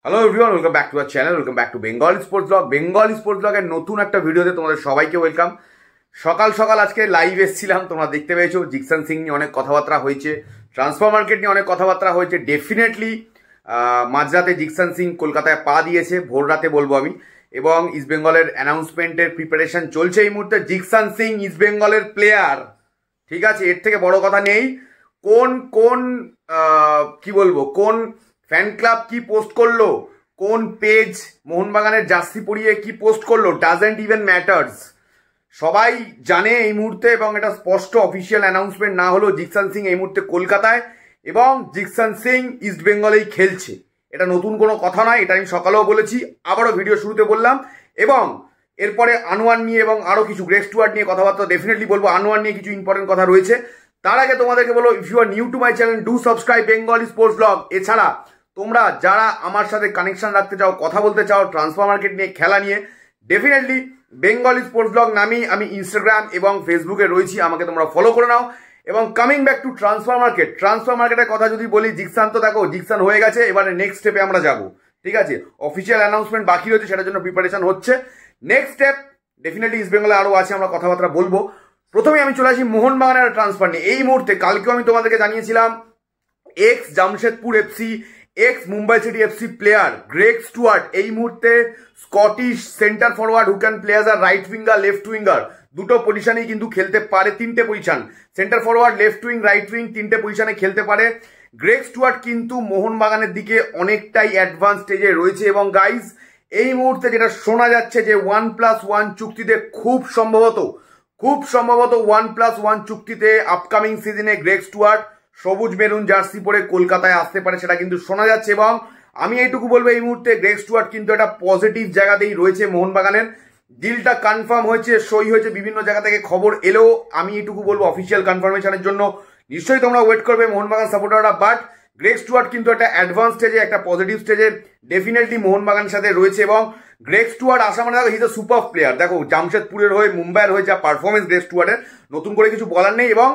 Hello everyone, welcome back to our channel, welcome back to Bengali sports blog. Bengali sports ব্লগের নতুন একটা ভিডিওতে তোমাদের সবাইকে ওয়েলকাম। সকাল সকাল আজকে লাইভ এসেছিলাম, তোমরা দেখতে পেয়েছো। জিকসান সিং নিয়ে অনেক কথাবার্তা হয়েছে, ট্রান্সফার মার্কেট নিয়ে অনেক কথাবার্তা হয়েছে। ডেফিনেটলি মাঝরাতে জিকসান সিং কলকাতায় পা দিয়েছে, ভোর রাতে বলবো আমি। এবং ইস্টবেঙ্গলের অ্যানাউন্সমেন্টের প্রিপারেশন চলছে এই মুহূর্তে। জিকসান সিং ইস্টবেঙ্গলের প্লেয়ার, ঠিক আছে, এর থেকে বড় কথা নেই। কোন কোন কি বলবো, কোন ফ্যান ক্লাব কি পোস্ট করলো, কোন পেজ মোহনবাগানের জার্সি পরিয়ে কি পোস্ট করলো, ডাজেন্ট ইভেন ম্যাটার্স। সবাই জানে এই মুহূর্তে, এবং এটা স্পষ্ট অফিসিয়াল অ্যানাউন্সমেন্ট না হলেও জিকসান সিং এই মুহূর্তে কলকাতায় এবং জিকসান সিং ইস্ট বেঙ্গলেই খেলছে। এটা নতুন কোনো কথা নয়, এটা আমি সকালেও বলেছি, আবারও ভিডিও শুরুতে বললাম। এবং এরপরে আনোয়ার নিয়ে এবং আরও কিছু গ্রেগ স্টুয়ার্ট নিয়ে কথাবার্তা ডেফিনেটলি বলবো। আনোয়ার নিয়ে কিছু ইম্পর্টেন্ট কথা রয়েছে। তার আগে তোমাদেরকে বলো, if you are new to my channel, do subscribe Bengali sports blog. এছাড়া তোমরা যারা আমার সাথে কানেকশন রাখতে চাও, কথা বলতে চাও ট্রান্সফার মার্কেট নিয়ে, খেলা নিয়ে, ডেফিনেটলি বেঙ্গলি স্পোর্টস ব্লগ নামেই আমি ইনস্টাগ্রাম এবং ফেসবুকে রয়েছি, আমাকে তোমরা ফলো করে নাও। এবং coming back to transfer market, transfer মার্কেটের কথা যদি বলি, জিকসান তো দেখো জিকসান হয়ে গেছে, এবারে নেক্সট স্টেপে আমরা যাব। ঠিক আছে, অফিসিয়াল অ্যানাউন্সমেন্ট বাকি রয়েছে, সেটার জন্য প্রিপারেশন হচ্ছে। নেক্সট স্টেপ ডেফিনেটলি ইস্ট বেঙ্গলে আরও আছে, আমরা কথাবার্তা বলবো। প্রথমে আমি চলে আসি মোহনবাগানের ট্রান্সফার নিয়ে। এই মুহূর্তে কালকেও আমি তোমাদেরকে জানিয়েছিলাম, ex Jamshedpur FC, ex Mumbai City FC player Greg Stewart এই মুহূর্তে Scottish centre forward who can play as a right winger, left winger, দুটো পজিশনেই কিন্তু খেলতে পারে। তিনটে position, centre forward, left wing, right wing, তিনটে পজিশনে খেলতে পারে। গ্রেগ স্টুয়ার্ট কিন্তু মোহনবাগানের দিকে অনেকটাই অ্যাডভান্স স্টেজে রয়েছে। এবং গাইজ, এই মুহূর্তে যেটা শোনা যাচ্ছে যে 1+1 চুক্তিতে খুব সম্ভবত 1+1 চুক্তিতে আপকামিং সিজনে গ্রেগ স্টুয়ার্ট সবুজ মেরুন জার্সি পরে কলকাতায় আসতে পারে, সেটা কিন্তু শোনা যাচ্ছে। এবং আমি এইটুকু বলবো, এই মুহূর্তে গ্রেগ স্টুয়ার্ট কিন্তু একটা পজিটিভ জায়গাতেই রয়েছে মোহনবাগানের। ডিলটা কনফার্ম হয়েছে, সই হয়েছে, বিভিন্ন জায়গা থেকে খবর এলেও আমি এইটুকু বলবো, অফিসিয়াল কনফার্মেশনের জন্য নিশ্চয়ই তোমরা ওয়েট করবে মোহনবাগান সাপোর্টাররা। বাট গ্রেগ স্টুয়ার্ট কিন্তু একটা অ্যাডভান্স স্টেজে, একটা পজিটিভ স্টেজে ডেফিনেটলি মোহনবাগানের সাথে রয়েছে। এবং গ্রেগ স্টুয়ার্ট আসা মানে দেখো, he is a super player. দেখো জামশেদপুরের হয়ে, মুম্বাইয়ের হয়ে যা পারফরমেন্স গ্রেগ স্টুয়ার্টের, নতুন করে কিছু বলার নেই। এবং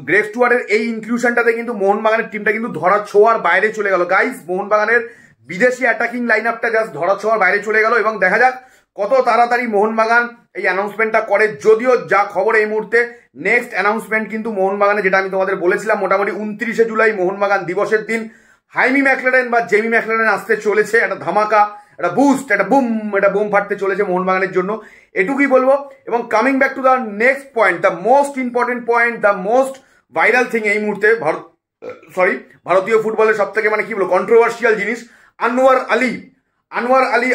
গ্রেগ স্টুয়ার্টের এই ইনক্লুশনটাতে কিন্তু মোহনবাগানের টিমটা কিন্তু ধরা ছোঁয়ার বাইরে চলে গেল। গাইজ, মোহনবাগানের বিদেশি অ্যাটাকিং লাইন আপটা জাস্ট ধরা ছোঁয়ার বাইরে চলে গেল। এবং দেখা যাক কত তাড়াতাড়ি মোহনবাগান এই অ্যানাউন্সমেন্টটা করে। যদিও যা খবর এই মুহূর্তে, নেক্সট অ্যানাউন্সমেন্ট কিন্তু মোহনবাগানে, যেটা আমি তোমাদের বলেছিলাম, মোটামুটি 29শে জুলাই মোহনবাগান দিবসের দিন হাইমি ম্যাকলারেন বা জেমি ম্যাকলারেন আসতে চলেছে। একটা ধামাকা, একটা বুস্ট, একটা বোম ফাটতে চলেছে মোহনবাগানের জন্য, এটুকুই বলবো। এবং coming back to the next point, the most important point, the most viral thing এই মুহূর্তে ভারতীয় ফুটবলের সব থেকে কি বলবো, কন্ট্রোভার্সিয়াল জিনিস, আনোয়ার আলী।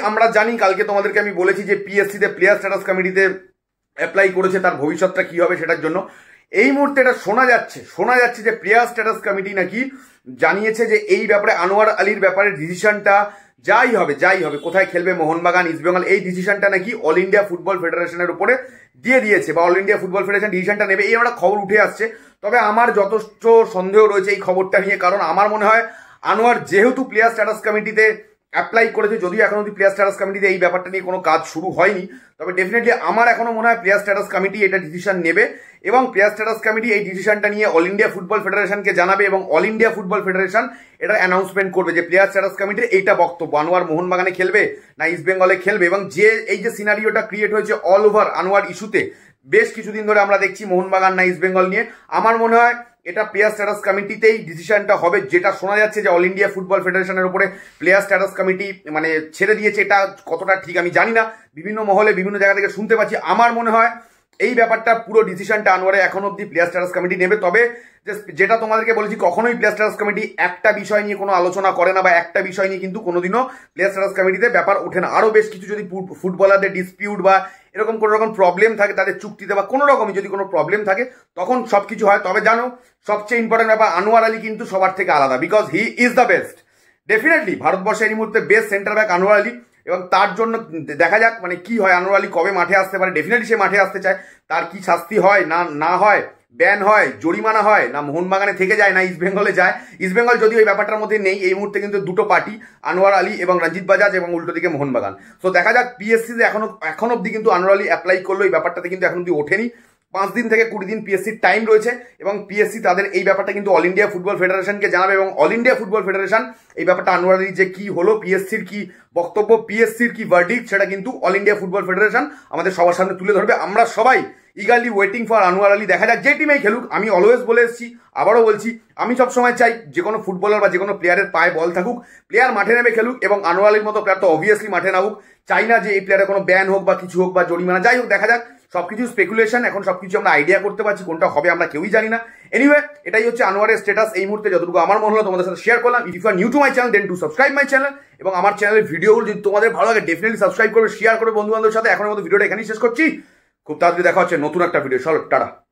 আমরা জানি, কালকে তোমাদেরকে আমি বলেছি যে পিএসসিতে প্লেয়ার স্ট্যাটাস কমিটিতে অ্যাপ্লাই করেছে, তার ভবিষ্যৎটা কি হবে সেটার জন্য। এই মুহূর্তে এটা শোনা যাচ্ছে যে প্লেয়ার স্ট্যাটাস কমিটি নাকি জানিয়েছে যে এই ব্যাপারে, আনোয়ার আলীর ব্যাপারে ডিসিশনটা যাই হবে, কোথায় খেলবে মোহনবাগান, ইস্টবেঙ্গল, এই ডিসিশনটা নাকি অল ইন্ডিয়া ফুটবল ফেডারেশনের উপরে দিয়ে দিয়েছে, বা অল ইন্ডিয়া ফুটবল ফেডারেশন ডিসিশনটা নেবে, এই একটা খবর উঠে আসছে। তবে আমার যথেষ্ট সন্দেহ রয়েছে এই খবরটা নিয়ে, কারণ আমার মনে হয় আনোয়ার যেহেতু প্লেয়ার স্ট্যাটাস কমিটিতে অ্যাপ্লাই করেছে, যদিও এখন অব্দি প্লেয়ার স্ট্যাটাস কমিটিতে এই ব্যাপারটা নিয়ে কোনো কাজ শুরু হয়নি, তবে ডেফিনেটলি আমার এখনো মনে হয় প্লেয়ার স্ট্যাটাস কমিটি এটা ডিসিশন নেবে। এবং প্লেয়ার স্ট্যাটাস কমিটি এই ডিসিশনটা নিয়ে অল ইন্ডিয়া ফুটবল ফেডারেশনকে জানাবে, এবং অল ইন্ডিয়া ফুটবল ফেডারেশন এটা অ্যানাউন্সমেন্ট করবে যে প্লেয়ার স্ট্যাটাস কমিটির এইটা বক্তব্য, আনোয়ার মোহনবাগানে খেলবে না ইস্টবেঙ্গলে খেলবে। এবং এই যে সিনারিওটা ক্রিয়েট হয়েছে অল ওভার আনোয়ার ইস্যুতে, বেশ কিছুদিন ধরে আমরা দেখছি মোহনবাগান না ইস্টবেঙ্গল নিয়ে, আমার মনে হয় এটা প্লেয়ার স্ট্যাটাস কমিটিতেই ডিসিশনটা হবে। যেটা শোনা যাচ্ছে যে অল ইন্ডিয়া ফুটবল ফেডারেশনের উপরে প্লেয়ার স্ট্যাটাস কমিটি ছেড়ে দিয়েছে, এটা কতটা ঠিক আমি জানি না, বিভিন্ন মহলে বিভিন্ন জায়গা থেকে শুনতে পাচ্ছি। আমার মনে হয় এই ব্যাপারটা, পুরো ডিসিশনটা আনোয়ারে এখন অব্দি প্লেয়ার স্ট্যাটাস কমিটি নেবে। তবে যেটা তোমাদেরকে বলেছি, কখনোই প্লেয়ার স্ট্যাটাস কমিটি একটা বিষয় নিয়ে কোনো আলোচনা করে না, বা একটা বিষয় নিয়ে কিন্তু কোনোদিনও প্লেয়ার স্ট্যাটাস কমিটিতে ব্যাপার ওঠে না। আরও বেশ কিছু যদি ফুটবলারদের ডিসপিউট বা এরকম কোনো রকম প্রবলেম থাকে, তাদের চুক্তিতে বা কোনো রকমই যদি কোনো প্রবলেম থাকে, তখন সব কিছু হয়। তবে জানো, সবচেয়ে ইম্পর্টেন্ট ব্যাপার, আনোয়ার আলী কিন্তু সবার থেকে আলাদা, because he is the best. Definitely ভারতবর্ষের এই মুহূর্তে best centre back Anwar Ali. এবং তার জন্য দেখা যাক কি হয়, আনোয়ার আলী কবে মাঠে আসতে পারে। ডেফিনেটলি সে মাঠে আসতে চায়, তার কি শাস্তি হয় না হয়, ব্যান হয়, জরিমানা হয়, না মোহনবাগানে থেকে যায়, না ইস্টবেঙ্গলে যায়। ইস্টবেঙ্গল যদিও এই ব্যাপারটার মধ্যে নেই, এই মুহূর্তে কিন্তু দুটো পার্টি, আনোয়ার আলী এবং রঞ্জিত বাজাজ, এবং উল্টো দিকে মোহনবাগান। তো দেখা যাক, পিএসসিতে এখন অব্দি কিন্তু আনোয়ার আলী অ্যাপ্লাই করলো, এই ব্যাপারটাতে কিন্তু এখন অব্দি ওঠেনি। 5 দিন থেকে 20 দিন পিএসসির টাইম রয়েছে এবং পিএসসি তাদের এই ব্যাপারটা কিন্তু অল ইন্ডিয়া ফুটবল ফেডারেশনকে জানাবে এবং অল ইন্ডিয়া ফুটবল ফেডারেশন এই ব্যাপারটা আনোয়ার আলী যে কি হলো, পিএসসির কি বক্তব্য, পিএসসির কি ভার্ডিক্ট, সেটা কিন্তু অল ইন্ডিয়া ফুটবল ফেডারেশন আমাদের সবার সামনে তুলে ধরবে। আমরা সবাই eagerly waiting for Anwar Ali. দেখা যাক যে টিমেই খেলুক। আমি অলওয়েজ বলে এসেছি, আবারও বলছি, আমি সবসময় চাই যে কোনো ফুটবলার বা যে কোনো প্লেয়ারের পায়ে বল থাকুক, প্লেয়ার মাঠে নেমে খেলুক এবং আনোয়ার আলীর মতো প্লেয়ার তো অবভিয়াসলি মাঠে নামুক। চাই না যে এই প্লেয়ারের কোনো ব্যান হোক বা কিছু হোক বা জরিমানা, যাই হোক দেখা যাক। সবকিছু স্পেকুলেশন, এখন সবকিছু আমরা আইডিয়া করতে পারছি, কোনটা হবে আমরা কেউই জানি না। এনিওয়ে, এটাই হচ্ছে আনোয়ারের স্ট্যাটাস এই মুহূর্তে, যতটুকু আমার মনে হলো তোমাদের সাথে শেয়ার করলাম। If you are new to my channel then to subscribe my channel এবং আমার চ্যানেলের ভিডিওগুলো যদি তোমাদের ভালো লাগে ডেফিনেটলি সাবস্ক্রাইব করবে, শেয়ার করবে বন্ধু বান্ধবের সাথে। এখনের মতো ভিডিওটা এখানেই শেষ করছি। খুব তাড়াতাড়ি দেখা হচ্ছে নতুন একটা ভিডিও। চলো, টাটা।